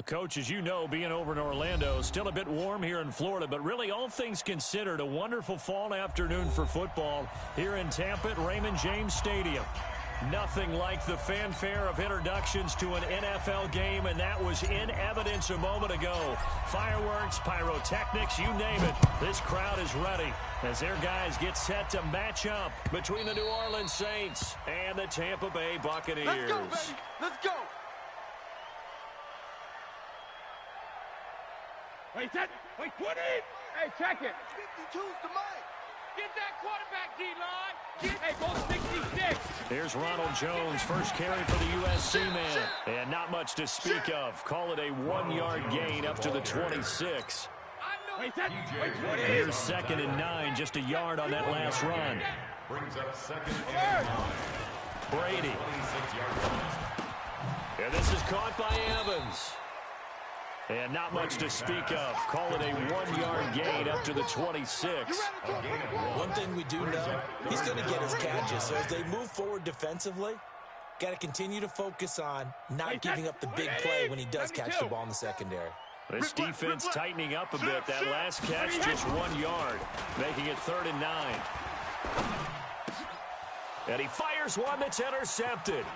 Coach, as you know, being over in Orlando, still a bit warm here in Florida, but really all things considered, a wonderful fall afternoon for football here in Tampa at Raymond James Stadium. Nothing like the fanfare of introductions to an NFL game, and that was in evidence a moment ago. Fireworks, pyrotechnics, you name it. This crowd is ready as their guys get set to match up between the New Orleans Saints and the Tampa Bay Buccaneers. Let's go, baby. Let's go. Wait, set. Wait, 20. Hey, check it. 52's to Mike. Get that quarterback, D-line. Hey, go 66. Here's Ronald Jones, first carry for the USC man. And not much to speak of. Call it a 1-yard gain up to the 26. Wait, set. Wait, 20. Here's 2nd and 9, just a yard on that last run. Brings up 2nd and 9. Brady. And this is caught by Evans. And not much to speak of. Call it a 1-yard gain up to the 26. One thing we do know, he's going to get his catches. So as they move forward defensively, got to continue to focus on not giving up the big play when he does catch the ball in the secondary. This defense tightening up a bit. That last catch just 1 yard, making it 3rd and 9. And he fires one that's intercepted.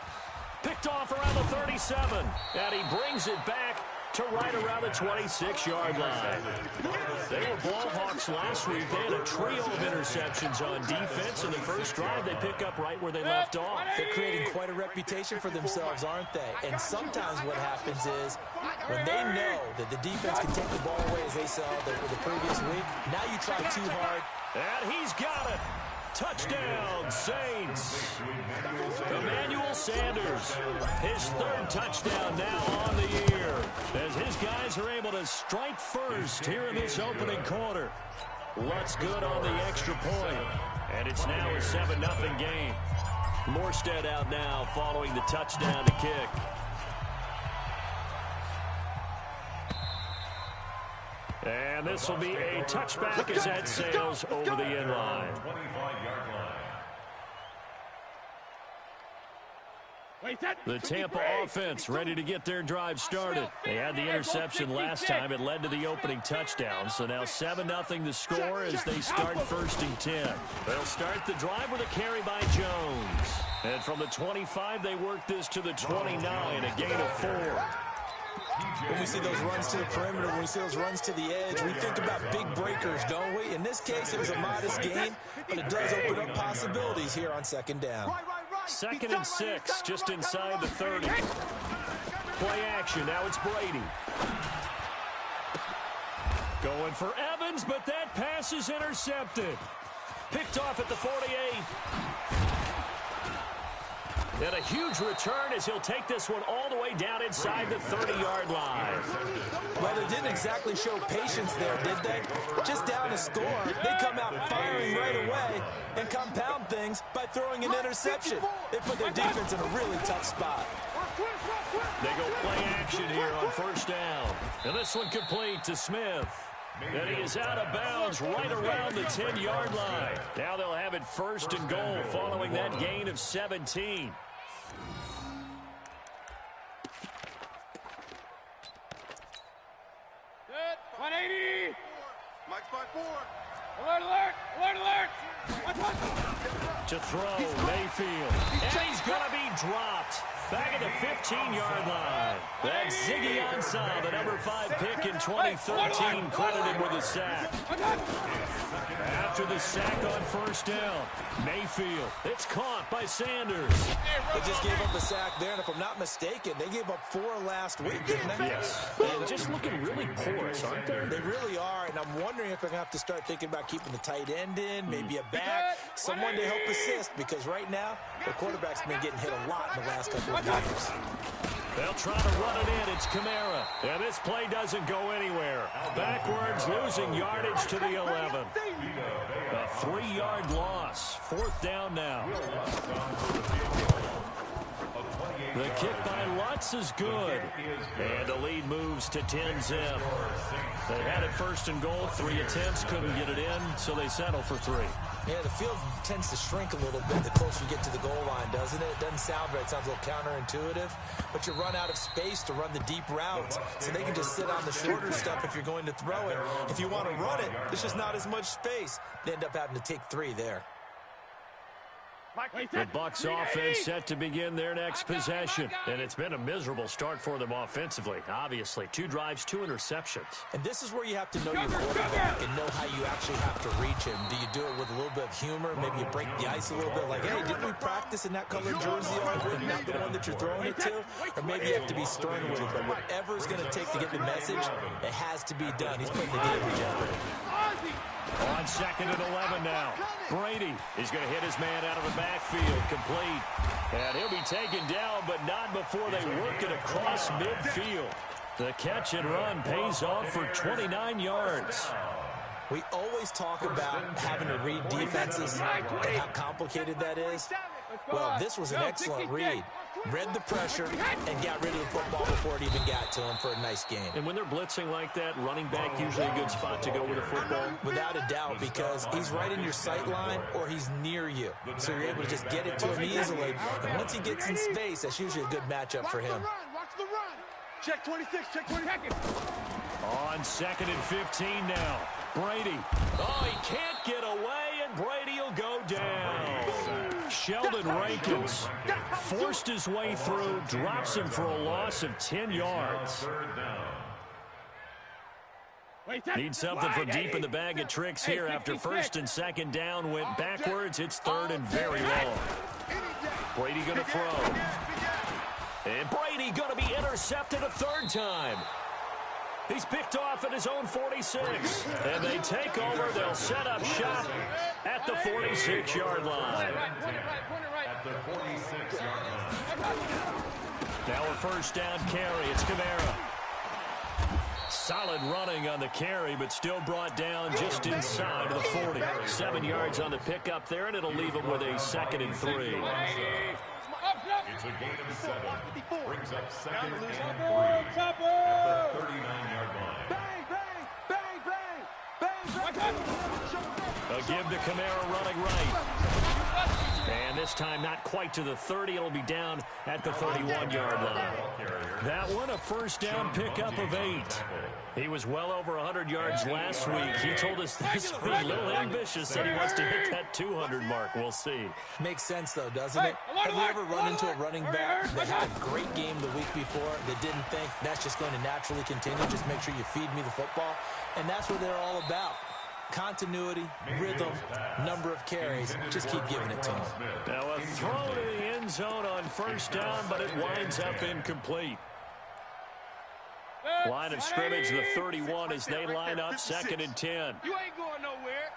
Picked off around the 37. And he brings it back to right around the 26-yard line. They were ball hawks last week. They had a trio of interceptions on defense. In the first drive, they pick up right where they left off. They're creating quite a reputation for themselves, aren't they? And sometimes what happens is when they know that the defense can take the ball away, as they saw the previous week, now you try too hard. And he's got it. Touchdown, Saints. Emmanuel Sanders, his 3rd touchdown now on the year, as his guys are able to strike first here in this opening quarter. Lutz good on the extra point, and it's now a 7-0 game. Morstead out now following the touchdown to kick. And this will be a touchback as that sails over the end line. 25-yard line. The Tampa offense ready to get their drive started. They had the interception last time. It led to the opening touchdown. So now 7-0 the score as they start 1st and 10. They'll start the drive with a carry by Jones. And from the 25, they work this to the 29, a gain of 4. When we see those runs to the perimeter, when we see those runs to the edge, we think about big breakers, don't we? In this case, it was a modest gain, but it does open up possibilities here on 2nd down. 2nd and 6, just inside the 30. Play action, now it's Brady. Going for Evans, but that pass is intercepted. Picked off at the 48. And a huge return as he'll take this one all the way down inside the 30-yard line. Well, they didn't exactly show patience there, did they? Just down a score, they come out firing right away and compound things by throwing an interception. They put their defense in a really tough spot. They go play action here on 1st down. And this one complete to Smith. And he is out of bounds right around the 10-yard line. Now they'll have it 1st and goal following that gain of 17. Good. 180. Mike's by 4. Alert, alert. Alert, alert. To throw, Mayfield. And he's going to be dropped. Back at the 15-yard line. That's Ziggy Ansah, the number 5 pick in 2013, credited with a sack. After the sack on 1st down, Mayfield. It's caught by Sanders. They just gave up a sack there, and if I'm not mistaken, they gave up 4 last week, didn't they? Yes. They're just looking really porous, aren't they? They really are, and I'm wondering if they're going to have to start thinking about keeping the tight end in, maybe a back, someone to help assist, because right now, the quarterback's been getting hit a lot in the last couple of games. They'll try to run it in. It's Kamara. And this play doesn't go anywhere. Backwards, losing yardage to the 11. A 3-yard loss. 4th down now. The kick by Lutz is good. And the lead moves to 10-zip. They had it first and goal. 3 attempts, couldn't get it in, so they settle for 3. Yeah, the field tends to shrink a little bit the closer you get to the goal line, doesn't it? It doesn't sound right. It sounds a little counterintuitive. But you run out of space to run the deep routes. So they can just sit on the shorter stuff if you're going to throw it. If you want to run it, there's just not as much space. They end up having to take 3 there. The Bucs offense set to begin their next possession. And it's been a miserable start for them offensively. Obviously, 2 drives, 2 interceptions. And this is where you have to know your quarterback and know how you actually have to reach him. Do you do it with a little bit of humor? Maybe you break the ice a little bit like, hey, didn't we practice in that colored jersey already? Not the one that you're throwing it to? Or maybe you have to be stern with it. But whatever it's going to take to get the message, it has to be done. He's putting the game in jeopardy. On 2nd and 11 now. Brady is going to hit his man out of the backfield. Complete. And he'll be taken down, but not before they work it across midfield. The catch and run pays off for 29 yards. We always talk about having to read defenses and how complicated that is. Well, this was an excellent read. Read the pressure and got rid of the football before it even got to him for a nice game. And when they're blitzing like that, running back usually a good spot to go with a football? Without a doubt, because he's right in your sight line or he's near you. So you're able to just get it to him easily. And once he gets in space, that's usually a good matchup for him. Watch the run. Check 26, check 26. On 2nd and 15 now. Brady. Oh, he can't get away, and Brady will go down. Sheldon Rankins forced his way through, drops him for a loss of 10 yards. Need something from deep in the bag of tricks here after 1st and 2nd down went backwards. It's 3rd and very long. Brady going to throw. And Brady going to be intercepted a 3rd time. He's picked off at his own 46. And they take over. They'll set up shop at the 46-yard line. At the 46-yard line. Now a 1st down carry. It's Kamara. Solid running on the carry, but still brought down just inside of the 40. 7 yards on the pickup there, and it'll leave him with a 2nd and 3. It's a gain of 7. Brings up 2nd and 3 at the 39-yard line. Bang, bang, bang, bang, bang, bang. A give to Kamara running right. And this time not quite to the 30. It'll be down at the 31-yard line. That one a 1st down pickup of 8. He was well over 100 yards last week. He told us this would be a little ambitious, said he wants to hit that 200 mark. We'll see. Makes sense, though, doesn't it? Have you ever run into a running back that had a great game the week before that didn't think that's just going to naturally continue? Just make sure you feed me the football. And that's what they're all about. Continuity, rhythm, number of carries. Just keep giving it to them. Now a throw to the end zone on 1st down, but it winds up incomplete. Line of scrimmage, the 31, as they line up 2nd and 10. You ain't going nowhere.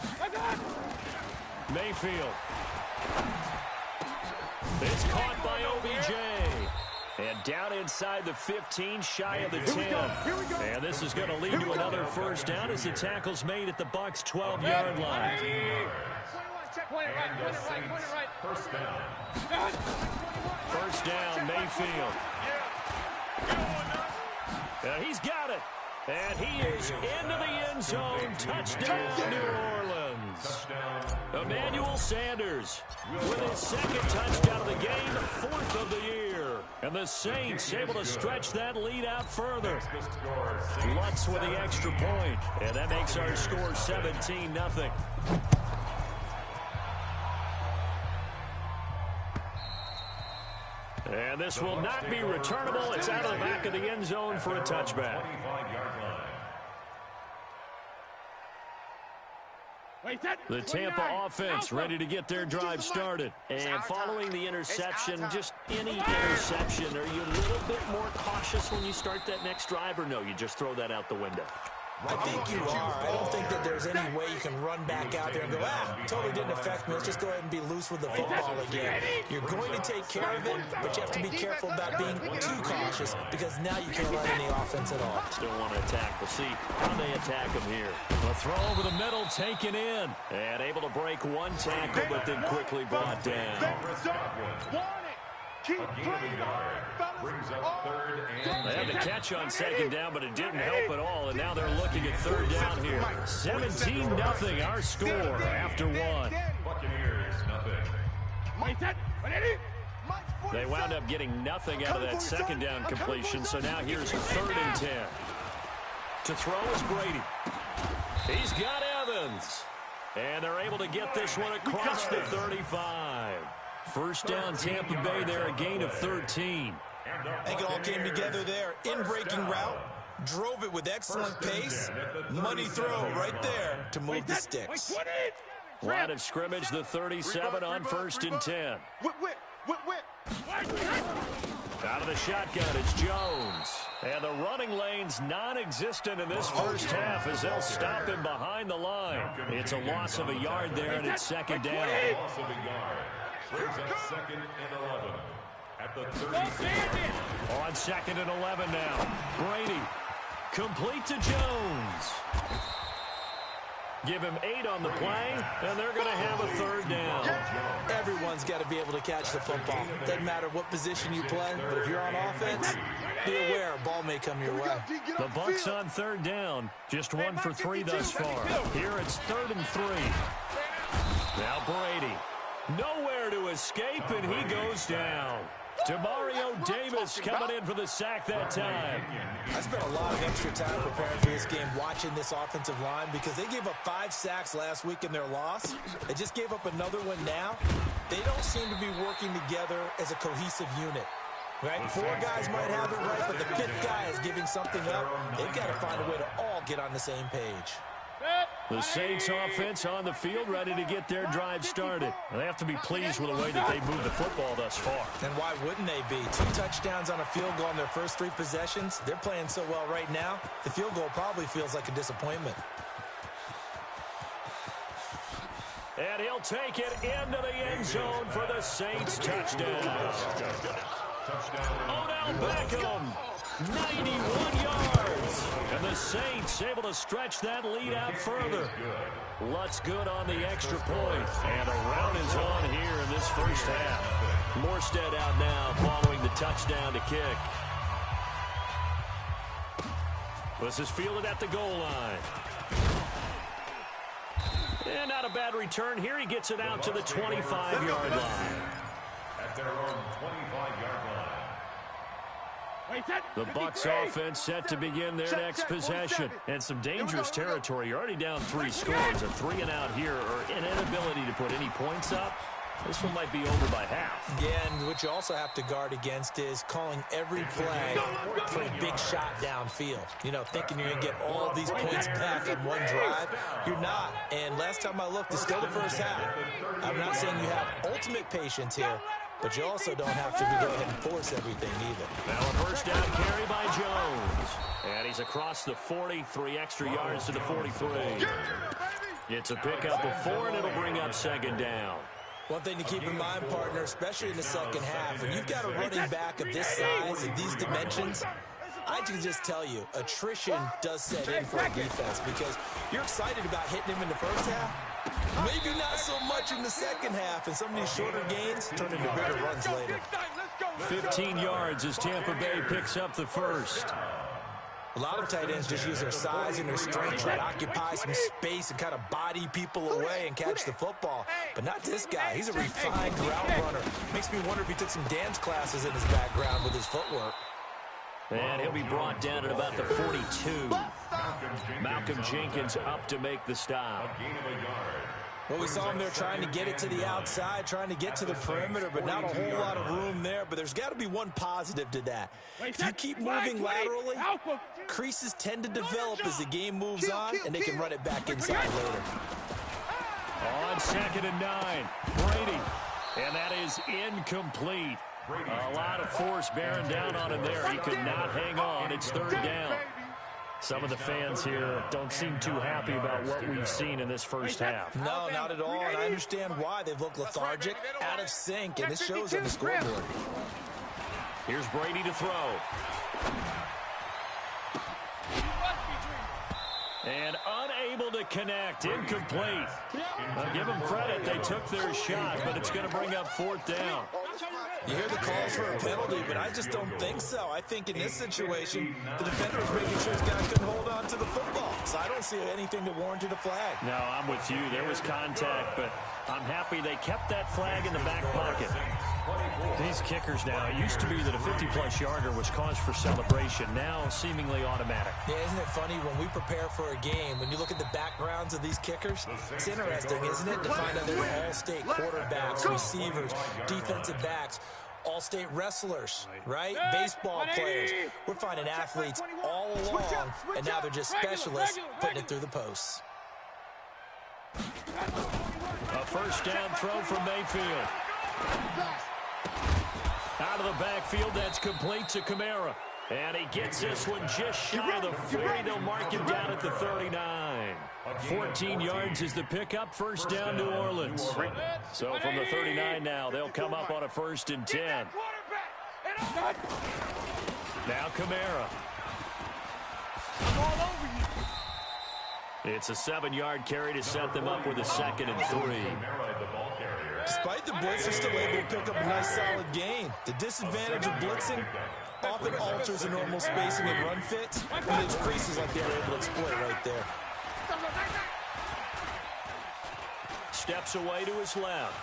Mayfield. It's caught by OBJ. And down inside the 15, shy of the 10. And this is going to lead to another 1st down as the tackle's made at the Bucs' 12-yard line. First down. 1st down, Mayfield. He's got it. And he is into the end zone. Touchdown, New Orleans. Emmanuel Sanders with his 2nd touchdown of the game, 4th of the year. And the Saints able to stretch that lead out further. Lutz with the extra point. And that makes our score 17-0. And this will not be returnable. It's out of the back of the end zone for a touchback. The Tampa offense ready to get their drive started. And following the interception, just any interception, are you a little bit more cautious when you start that next drive, or no, you just throw that out the window? I think you are. I don't think that there's any way you can run back out there and go, totally didn't affect me. Let's just go ahead and be loose with the football again. You're going to take care of it, but you have to be careful about being too cautious because now you can't run any offense at all. Still want to attack. We'll see how they attack him here. A throw over the middle, taken in. And able to break one tackle, but then quickly brought down. A gain of a yard. Brings up third and They had the catch on second down, but it didn't help at all, and now they're looking at third down here. 17-0 our score after one. Buccaneers, nothing. They wound up getting nothing out of that second down completion, so now here's 3rd and 10. To throw is Brady. He's got Evans. And they're able to get this one across the 35. First down, Tampa Bay there, a gain of 13. I think it all came together there. In-breaking route, drove it with excellent pace. Money throw right there to move the sticks. Line of scrimmage, the 37 on 1st and 10. Out of the shotgun, it's Jones. And the running lane's non-existent in this first half as they'll stop him behind the line. It's a loss of a yard there, and it's 2nd down. Loss of a yard. Brings up 2nd and 11. At the 30. On 2nd and 11 now. Brady. Complete to Jones. Give him 8 on the play, and they're going to have a 3rd down. Everyone's got to be able to catch the football. Doesn't matter what position you play, but if you're on offense, be aware a ball may come your way. The Bucs on 3rd down. Just 1 for 3 thus far. Here it's 3rd and 3. Now Brady. Nowhere to escape, and he goes down. Demario Davis coming in for the sack that time. I spent a lot of extra time preparing for this game, watching this offensive line, because they gave up 5 sacks last week in their loss. They just gave up another one now. They don't seem to be working together as a cohesive unit. Right? 4 guys might have it right, but the 5th guy is giving something up. They've got to find a way to all get on the same page. The Saints offense on the field, ready to get their drive started. They have to be pleased with the way that they've moved the football thus far. And why wouldn't they be? 2 touchdowns on a field goal in their first 3 possessions. They're playing so well right now, the field goal probably feels like a disappointment. And he'll take it into the end zone for the Saints touchdown. Odell Beckham, 91 yards. And the Saints able to stretch that lead out further. Lutz good on the extra point. And a round is on here in this first half. Morstead out now following the touchdown to kick. This is fielded at the goal line. And not a bad return here. He gets it out to the 25-yard line. At their own 25-yard line. The Bucs offense set to begin their next possession. And some dangerous territory. You're already down 3 scores. A 3 and out here, or an inability to put any points up. This one might be over by half. Yeah, and what you also have to guard against is calling every play for a big shot downfield. You know, thinking you're going to get all of these points back in one drive. You're not. And last time I looked, it's still the first half. I'm not saying you have ultimate patience here, but you also don't have to go ahead and force everything either. Now a first down carry by Jones. And he's across the 40, 3 extra yards to the 43. It's a pickup of 4, and it'll bring up 2nd down. One thing to keep in mind, partner, especially in the second half, when you've got a running back of this size and these dimensions, I can just tell you, attrition does set in for a defense because you're excited about hitting him in the first half. Maybe not so much in the second half, and some of these shorter gains turn into bigger runs later. 15 yards as Tampa Bay picks up the first. A lot of tight ends just use their size and their strength, try to occupy some space and kind of body people away and catch the football. But not this guy. He's a refined route runner. Makes me wonder if he took some dance classes in his background with his footwork. And he'll be brought down at about the 42. Malcolm Jenkins up to make the stop. Well, we saw him there trying to get it to the outside, trying to get to the perimeter, but not a whole lot of room there. But there's got to be one positive to that. If you keep moving laterally, creases tend to develop as the game moves on, and they can run it back inside later. On 2nd and 9, Brady. And that is incomplete. A lot of force bearing down on him there. He could not hang on. It's 3rd down. Some of the fans here don't seem too happy about what we've seen in this first half. No, not at all, and I understand why. They've looked lethargic, out of sync, and this shows on the scoreboard. Here's Brady to throw. And unable to connect, incomplete. I'll give them credit, they took their shot, but it's going to bring up 4th down. You hear the calls for a penalty, but I just don't think so. I think in this situation, the defender was making sure his guy couldn't hold on to the football. So I don't see anything to warrant a flag. No, I'm with you. There was contact, but I'm happy they kept that flag in the back pocket. These kickers now, it used to be that a 50-plus yarder was cause for celebration. Now, seemingly automatic. Yeah, isn't it funny when we prepare for a game, when you look at the backgrounds of these kickers, it's interesting, isn't it, to find out they're all-state quarterbacks, receivers, defensive backs, all-state wrestlers, right? Baseball players. We're finding athletes all along, and now they're just specialists putting it through the posts. A first down throw from Mayfield. Out of the backfield, that's complete to Kamara. And he gets this one just shy of the 40. They'll mark him down at the 39. 14 yards is the pickup. First down, New Orleans. So from the 39 now, they'll come up on a 1st and 10. Now Kamara. It's a 7-yard carry to set them up with a 2nd and 3. Despite the blitz, they're still able to pick up a nice solid gain. The disadvantage of blitzing often alters the normal spacing and run fits, and leaves creases like they were able to exploit right there. Steps away to his left.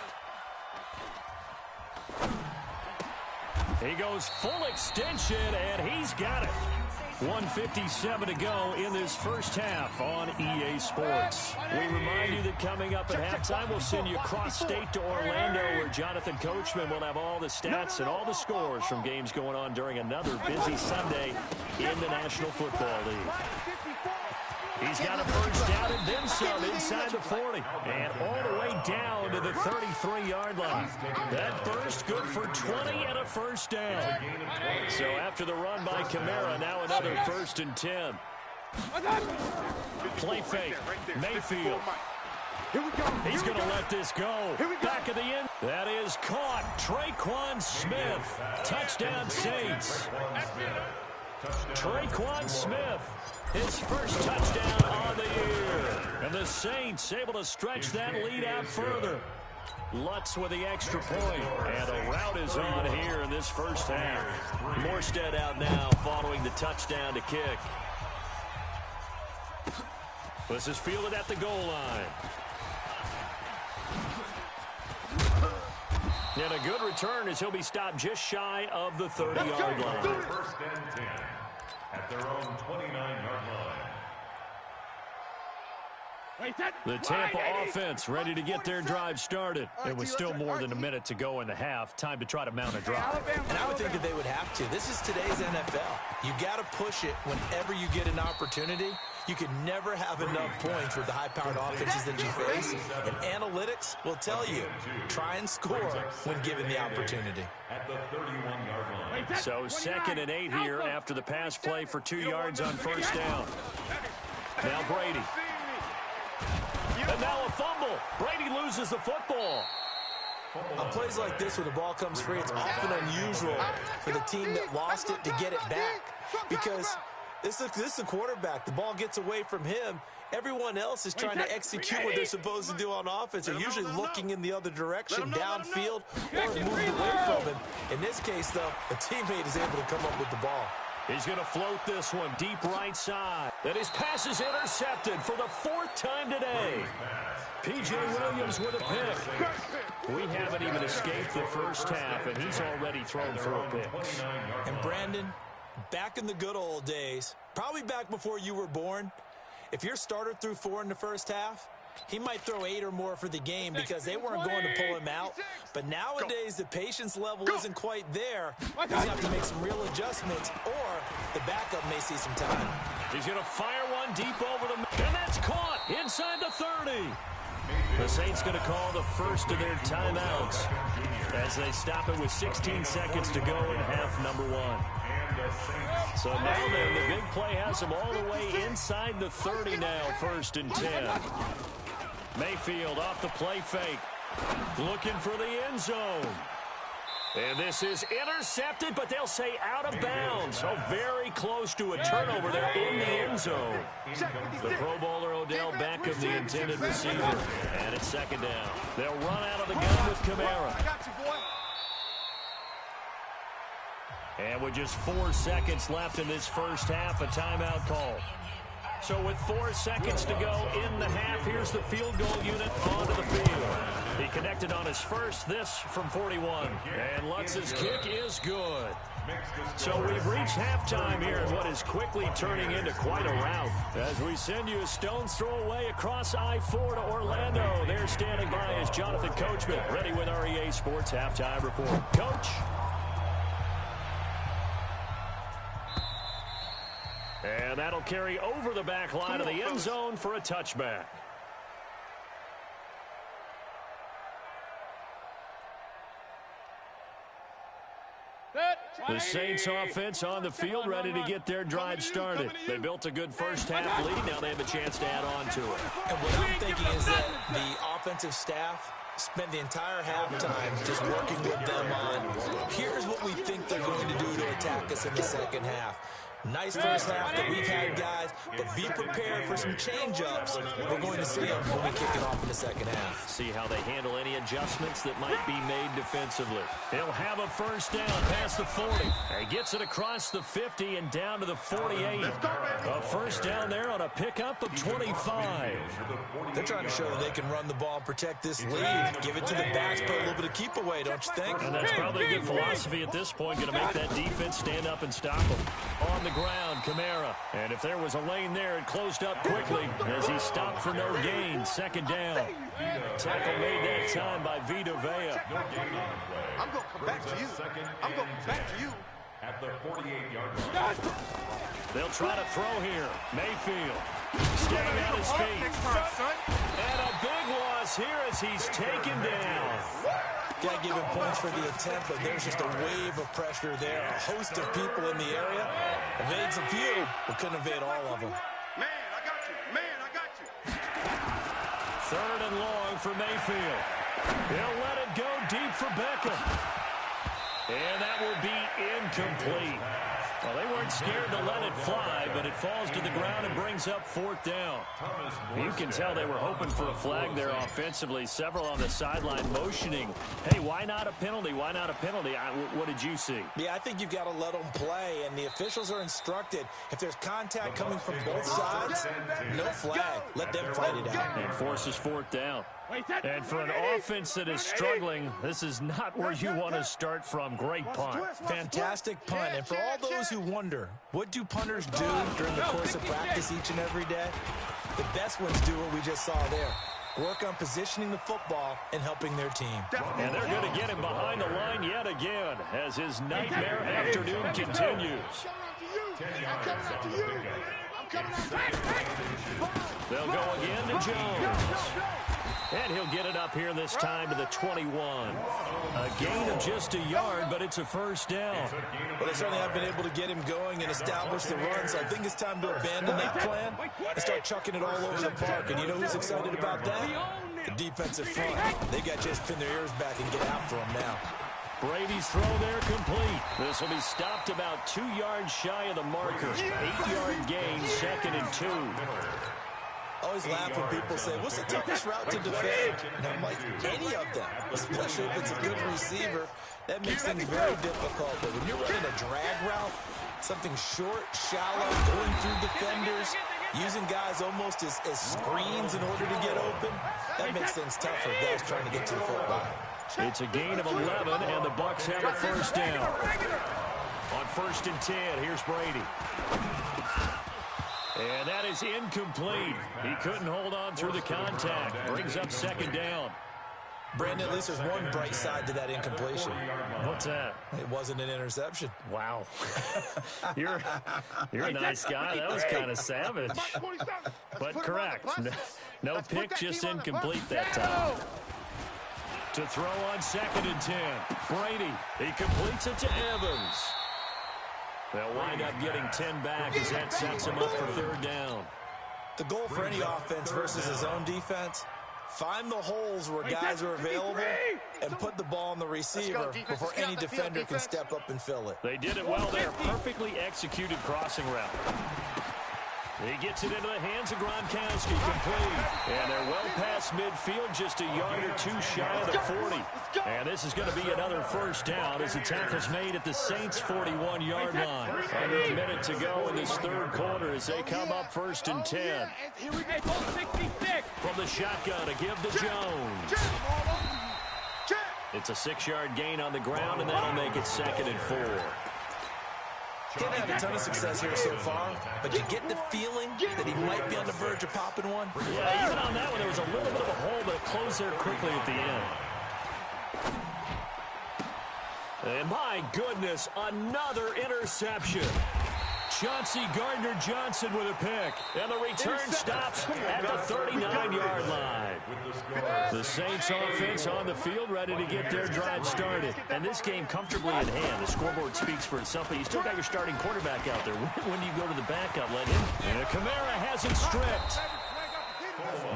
He goes full extension, and he's got it. 1:57 to go in this first half on EA Sports. We remind you that coming up at halftime, we'll send you cross-state to Orlando, where Jonathan Coachman will have all the stats and all the scores from games going on during another busy Sunday in the National Football League. He's got a first down and then some inside the 40. And all the way down to the 33-yard line. That burst good for 20 and a first down. So after the run by Kamara, now another 1st and 10. Play fake. Mayfield. He's going to let this go. Back of the end. That is caught. Traquan Smith. Touchdown Saints. Traquan Smith. His first touchdown on the year. And the Saints able to stretch that lead out further. Lutz with the extra point. And a rout is on here in this first half. Morstead out now following the touchdown to kick. This is fielded at the goal line. And a good return as he'll be stopped just shy of the 30-yard line. 1st and 10. At their own 29-yard line. The Tampa offense ready to get their drive started. It was still more than a minute to go in the half. Time to try to mount a drive. And I would think that they would have to. This is today's NFL. You got to push it whenever you get an opportunity. You can never have enough points with the high-powered offenses that you face. And analytics will tell you, try and score when given the opportunity. At the 31-yard line. So 2nd and 8 here after the pass play for 2 yards on first down. Now Brady. And now a fumble. Brady loses the football. On plays like this where the ball comes free, it's often unusual for the team that lost it to get it back. Because this is a quarterback. The ball gets away from him. Everyone else is trying to execute what they're supposed to do on offense. They're usually looking in the other direction, downfield, or moved away from him. In this case, though, a teammate is able to come up with the ball. He's going to float this one deep right side. And his pass is intercepted for the 4th time today. P.J. Williams with a pick. We haven't even escaped the first half, and he's already thrown for a pick. And Brandon, back in the good old days, probably back before you were born, if your starter threw 4 in the first half, he might throw 8 or more for the game because they weren't going to pull him out. But nowadays, the patience level isn't quite there. He's going to have to make some real adjustments, or the backup may see some time. He's going to fire one deep over the middle, and that's caught inside the 30. The Saints going to call the first of their timeouts as they stop it with 16 seconds to go in half number 1. So now then, the big play has them all the way inside the 30 now, 1st and 10. Mayfield off the play fake, looking for the end zone. And this is intercepted, but they'll say out of bounds. So very close to a turnover there in the end zone. The Pro Bowler Odell Beckham, the intended receiver. And it's 2nd down. They'll run out of the gun with Kamara. And with just 4 seconds left in this first half, a timeout call. So with 4 seconds to go in the half, here's the field goal unit onto the field. He connected on his first, this from 41. And Lutz's kick is good. So we've reached halftime here in what is quickly turning into quite a rout. As we send you a stone's throw away across I-4 to Orlando. There standing by is Jonathan Coachman, ready with our EA Sports Halftime Report. Coach. And that'll carry over the back line of the end zone for a touchback. The Saints offense on the field, ready to get their drive started. They built a good first half lead. Now they have a chance to add on to it. And what I'm thinking is that the offensive staff spent the entire halftime just working with them on, here's what we think they're going to do to attack us in the second half. Nice first half that we've had, guys, but be prepared for some change-ups. We're going to see them when we kick it off in the second half. See how they handle any adjustments that might be made defensively. He'll have a first down past the 40. He gets it across the 50 and down to the 48. A first down there on a pickup of 25. They're trying to show that they can run the ball and protect this lead. Give it to the backs, put a little bit of keep away, don't you think? And that's probably a good philosophy at this point. Going to make that defense stand up and stop them. On the ground, Kamara. And if there was a lane there, it closed up quickly as he stopped for no gain. Second down. Tackle made that time by Vita Vea. I'm going to come back to you. I'm going to come back to you. At the 48-yard line. They'll try to throw here. Mayfield staying on his feet. And a big loss here as he's taken down. Got to give him points for the attempt, but there's just a wave of pressure there. A host of people in the area. Evades a few, but couldn't evade all of them. Man, I got you. Man, I got you. Third and long for Mayfield. He'll let it go deep for Beckham. And that will be incomplete. Well, they weren't scared to let it fly, but it falls to the ground and brings up fourth down. You can tell they were hoping for a flag there offensively. Several on the sideline motioning. Hey, why not a penalty? Why not a penalty? What did you see? Yeah, I think you've got to let them play, and the officials are instructed. If there's contact coming from both sides, no flag. Let them fight it out. And forces fourth down. And for an offense that is struggling, this is not where you want to start from. Great punt. Fantastic punt. And for all those who wonder, what do punters do during the course of practice each and every day? The best ones do what we just saw there. Work on positioning the football and helping their team. And they're going to get him behind the line yet again as his nightmare afternoon continues. They'll go again to Jones. And he'll get it up here this time to the 21. A gain of just a yard, but it's a first down. Well, they certainly have been able to get him going and establish the run, so I think it's time to abandon that plan and start chucking it all over the park. And you know who's excited about that? The defensive front. They got just pin their ears back and get after him now. Brady's throw there complete. This will be stopped about 2 yards shy of the marker. 8-yard gain, second and 2. I always laugh when people say, what's the toughest route to defend? And I'm like, any of them, especially if it's a good receiver, that makes things very difficult. But when you're running a drag route, something short, shallow, going through defenders, using guys almost as screens in order to get open, that makes things tough for guys trying to get to the football. It's a gain of 11, and the Bucs have a first down. On first and 10, here's Brady. And that is incomplete. He couldn't hold on through the contact. Brings up second down. Brandon, at least there's one bright side to that incompletion. What's that? It wasn't an interception. Wow. You're a nice guy. That was kind of savage. But correct. No pick, just incomplete that time. To throw on second and 10. Brady. He completes it to Evans. They'll wind up getting 10 back as that sets him up for third down. The goal for any offense versus his own defense, find the holes where guys are available and put the ball on the receiver before any defender can step up and fill it. They did it well there. Perfectly executed crossing route. He gets it into the hands of Gronkowski, complete. And they're well past midfield, just a yard or two shy of the 40. And this is going to be another first down as the tackle's made at the Saints' 41-yard line. Under a minute to go in this third quarter as they come up 1st and 10. From the shotgun, a give to Jones. It's a 6-yard gain on the ground, and that'll make it 2nd and 4. Didn't have a ton of success here so far, but you get the feeling that he might be on the verge of popping one. Yeah, even on that one, there was a little bit of a hole, but it closed there quickly at the end. And my goodness, another interception. Chauncey Gardner-Johnson with a pick. And the return stops at the 39-yard line. The Saints offense on the field, ready to get their drive started. And this game comfortably in hand. The scoreboard speaks for itself, but you still got your starting quarterback out there. When do you go to the backup? Let him. And Kamara has it stripped.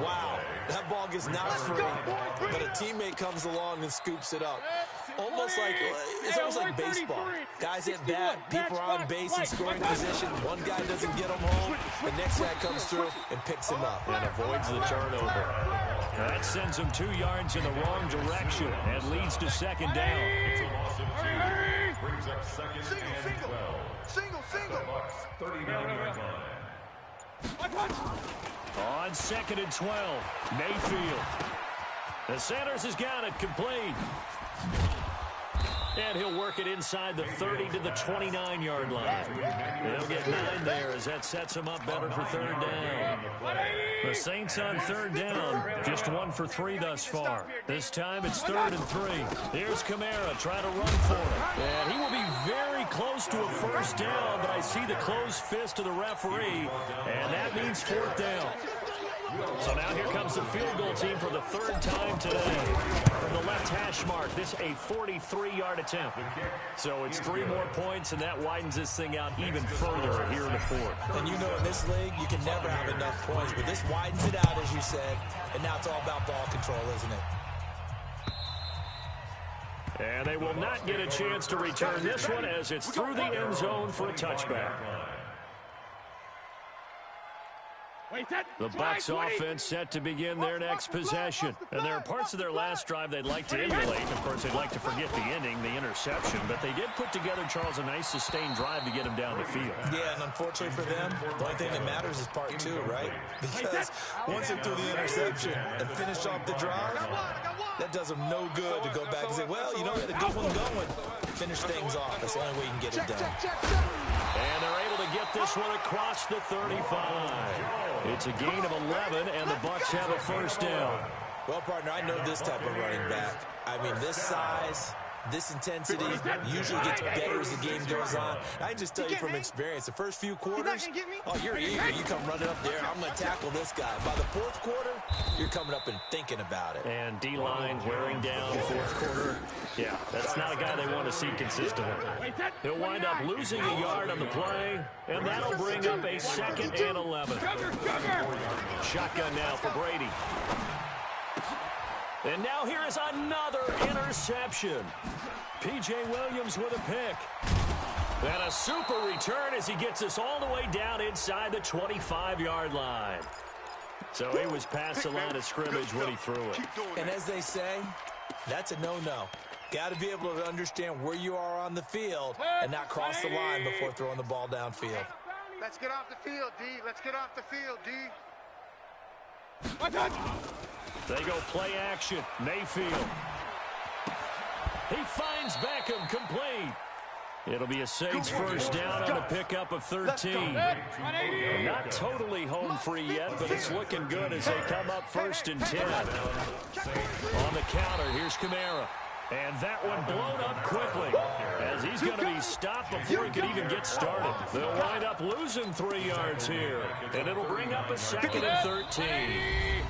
Wow, that ball gets knocked free, but a teammate comes along and scoops it up. It's almost like baseball. Guys hit bat, people are on base in scoring position. One guy doesn't get him home, the next guy comes through and picks him up. And avoids the turnover. That sends him 2 yards in the wrong direction and leads to 2nd down. It's a loss of 2. Brings up 2nd and 12. Single. The Bucs 39-yard line. On 2nd and 12, Mayfield. The Sanders has got it complete. And he'll work it inside the 30 to the 29-yard line. They'll get 9 there as that sets him up better for 3rd down. The Saints on 3rd down, just 1 for 3 thus far. This time it's 3rd and 3. Here's Kamara trying to run for it. And he will be very close to a first down, but I see the closed fist of the referee, and that means 4th down. So now here comes the field goal team for the 3rd time today. From the left hash mark, this a 43-yard attempt. So it's 3 more points, and that widens this thing out even further here in the 4th. And you know in this league, you can never have enough points, but this widens it out, as you said, and now it's all about ball control, isn't it? And they will not get a chance to return this one as it's through the end zone for a touchback. The Bucs offense set to begin their next possession. And there are parts of their last drive they'd like to emulate. Of course, they'd like to forget the ending, the interception. But they did put together, Charles, a nice sustained drive to get him down the field. Yeah, and unfortunately for them, the only thing that matters is part 2, right? Because once they threw the interception and finished off the drive, that does them no good to go back and say, well, you know, we had a good one going. Finish things off. That's the only way you can get it done. And they're able to get this one across the 35. It's a gain of 11, and the Bucs have a first down. Well, partner, I know this type of running back. I mean, this size, this intensity usually gets better as the game goes on. I can just tell you from experience, the first few quarters, oh, you're eager. You come running up there, I'm going to tackle this guy. By the 4th quarter, you're coming up and thinking about it. And D-line wearing down 4th quarter. Yeah, that's not a guy they want to see consistently. He'll wind up losing a yard on the play, and that'll bring up a 2nd and 11. Shotgun now for Brady. And now here is another interception. P.J. Williams with a pick. And a super return as he gets us all the way down inside the 25-yard line. So he was past the line of scrimmage when he threw it. And as they say, that's a no-no. Got to be able to understand where you are on the field and not cross the line before throwing the ball downfield. Let's get off the field, D. Let's get off the field, D. They go play action. Mayfield. He finds Beckham complete. It'll be a Saints first down on a pickup of 13. Not totally home free yet, but it's looking good as they come up 1st and 10. On the counter, here's Kamara. And that one blown up quickly as he's going to be stopped before he can even get started. They'll wind up losing 3 yards here, and it'll bring up a 2nd and 13.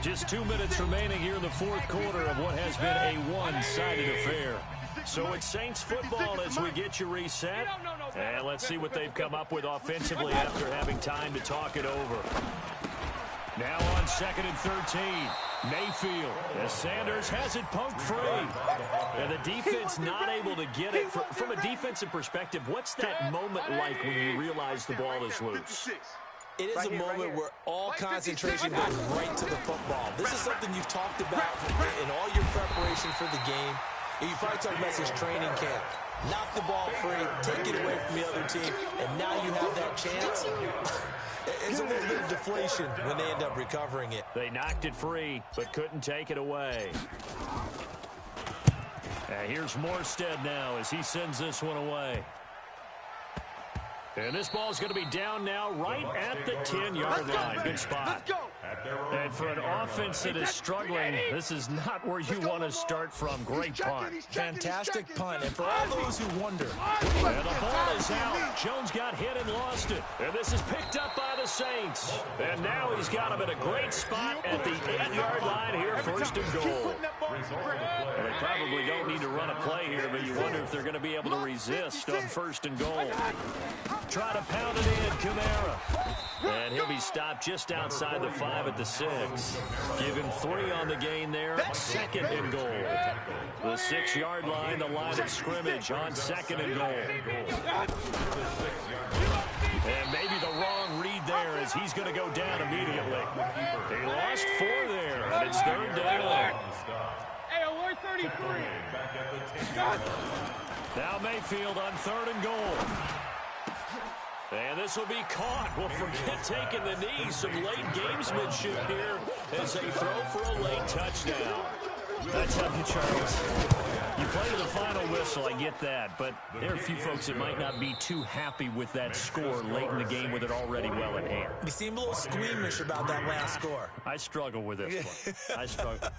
Just 2 minutes remaining here in the 4th quarter of what has been a one-sided affair. So it's Saints football as we get you reset. And let's see what they've come up with offensively after having time to talk it over. Now on 2nd and 13. Mayfield, as Sanders has it poked free. And the defense not able to get it. From a defensive perspective, what's that moment like when you realize the ball is loose? It is a moment where all concentration goes right to the football. This is something you've talked about in all your preparation for the game. And you probably talked about this training camp. Knock the ball free, take it away from the other team, and now you have that chance. It's a little bit of deflation when they end up recovering it. They knocked it free, but couldn't take it away. Here's Morstead now as he sends this one away. And this ball's going to be down now right at the 10-yard line. Good spot. And for an offense that is struggling, this is not where you want to start from. Great punt. Fantastic punt. And for all those who wonder. And the ball is out. Jones got hit and lost it. And this is picked up by the Saints. And now he's got him at a great spot at the 8-yard line here, first and goal. And they probably don't need to run a play here, but you wonder if they're going to be able to resist on first and goal. Try to pound it in, Kamara. And he'll be stopped just outside the 5 at the 6. Give him 3 on the gain there, second and goal. The 6-yard line, the line of scrimmage on second and goal. And maybe the wrong read there as he's going to go down immediately. He lost 4 there, and it's third down. Hey, alert 33. Now Mayfield on third and goal. And this will be caught. Well, forget taking the knee. Some late gamesmanship here as they throw for a late touchdown. That's how you, Charles. You play to the final whistle, I get that. But there are a few folks that might not be too happy with that score late in the game with it already well in hand. You seem a little squeamish about that last score. I struggle with this one. I struggle.